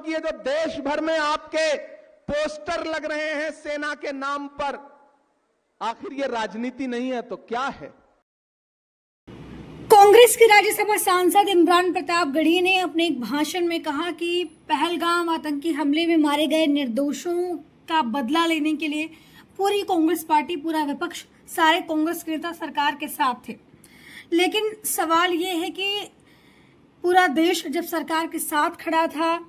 कि ये जो देश भर में आपके पोस्टर लग रहे हैं सेना के नाम पर, आखिर ये राजनीति नहीं है तो क्या है? कांग्रेस के राज्यसभा सांसद इमरान प्रताप गढ़ी ने अपने एक भाषण में कहा कि पहलगाम आतंकी हमले में मारे गए निर्दोषों का बदला लेने के लिए पूरी कांग्रेस पार्टी, पूरा विपक्ष, सारे कांग्रेस नेता सरकार के साथ थे। लेकिन सवाल ये है कि पूरा देश जब सरकार के साथ खड़ा था,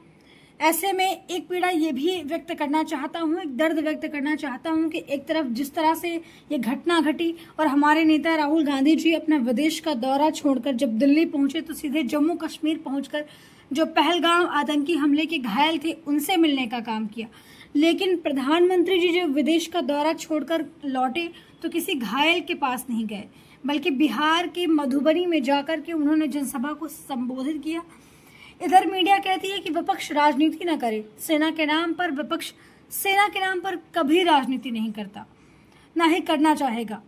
ऐसे में एक पीड़ा ये भी व्यक्त करना चाहता हूँ, एक दर्द व्यक्त करना चाहता हूँ कि एक तरफ जिस तरह से ये घटना घटी और हमारे नेता राहुल गांधी जी अपना विदेश का दौरा छोड़कर जब दिल्ली पहुंचे तो सीधे जम्मू कश्मीर पहुंचकर जो पहलगाम आतंकी हमले के घायल थे उनसे मिलने का काम किया। लेकिन प्रधानमंत्री जी जब विदेश का दौरा छोड़कर लौटे तो किसी घायल के पास नहीं गए, बल्कि बिहार के मधुबनी में जाकर के उन्होंने जनसभा को संबोधित किया। इधर मीडिया कहती है कि विपक्ष राजनीति न करे, सेना के नाम पर विपक्ष सेना के नाम पर कभी राजनीति नहीं करता, ना ही करना चाहेगा।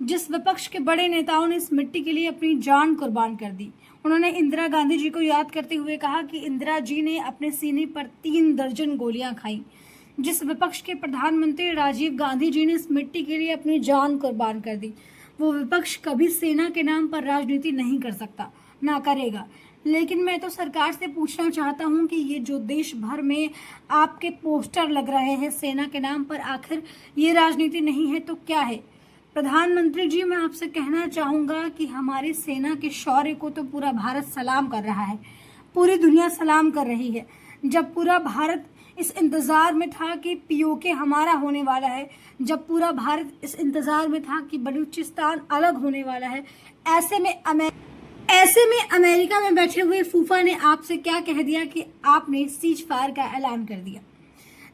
जिस विपक्ष के बड़े नेताओं ने इस मिट्टी के लिए अपनी जान कुर्बान कर दी, उन्होंने इंदिरा गांधी जी को याद करते हुए कहा कि इंदिरा जी ने अपने सीने पर 3 दर्जन गोलियां खाई। जिस विपक्ष के प्रधानमंत्री राजीव गांधी जी ने इस मिट्टी के लिए अपनी जान कुर्बान कर दी, वो विपक्ष कभी सेना के नाम पर राजनीति नहीं कर सकता, ना करेगा। लेकिन मैं तो सरकार से पूछना चाहता हूं कि ये जो देश भर में आपके पोस्टर लग रहे हैं सेना के नाम पर, आखिर ये राजनीति नहीं है तो क्या है? प्रधानमंत्री जी, मैं आपसे कहना चाहूँगा कि हमारी सेना के शौर्य को तो पूरा भारत सलाम कर रहा है, पूरी दुनिया सलाम कर रही है। जब पूरा भारत इस इंतज़ार में था कि पीओके हमारा होने वाला है, जब पूरा भारत इस इंतज़ार में था कि बलूचिस्तान अलग होने वाला है, ऐसे में अमेरिका में बैठे हुए फूफा ने आपसे क्या कह दिया कि आपने सीज फायर का ऐलान कर दिया।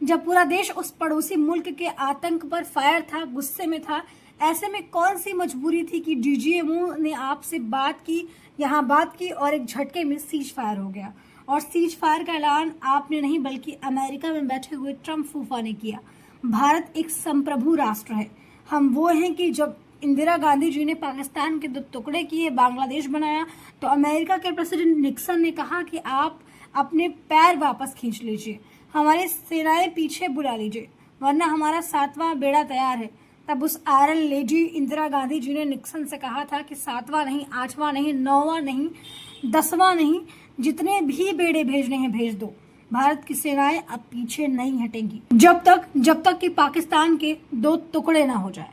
जब पूरा देश उस पड़ोसी मुल्क के आतंक पर फायर था, गुस्से में था, ऐसे में कौन सी मजबूरी थी कि डीजीएमओ ने आपसे बात की और एक झटके में सीज फायर हो गया। और सीज फायर का ऐलान आपने नहीं बल्कि अमेरिका में बैठे हुए ट्रम्प फूफा ने किया। भारत एक संप्रभु राष्ट्र है। हम वो हैं कि जब इंदिरा गांधी जी ने पाकिस्तान के 2 टुकड़े किए, बांग्लादेश बनाया, तो अमेरिका के प्रेसिडेंट निक्सन ने कहा कि आप अपने पैर वापस खींच लीजिए, हमारी सेनाएं पीछे बुला लीजिए, वरना हमारा 7वां बेड़ा तैयार है। तब उस आयरन लेडी इंदिरा गांधी जी ने निक्सन से कहा था कि 7वां नहीं, 8वां नहीं, 9वां नहीं, 10वां नहीं, जितने भी बेड़े भेजने हैं भेज दो। भारत की सेनाएं अब पीछे नहीं हटेंगी जब तक कि पाकिस्तान के 2 टुकड़े ना हो जाए।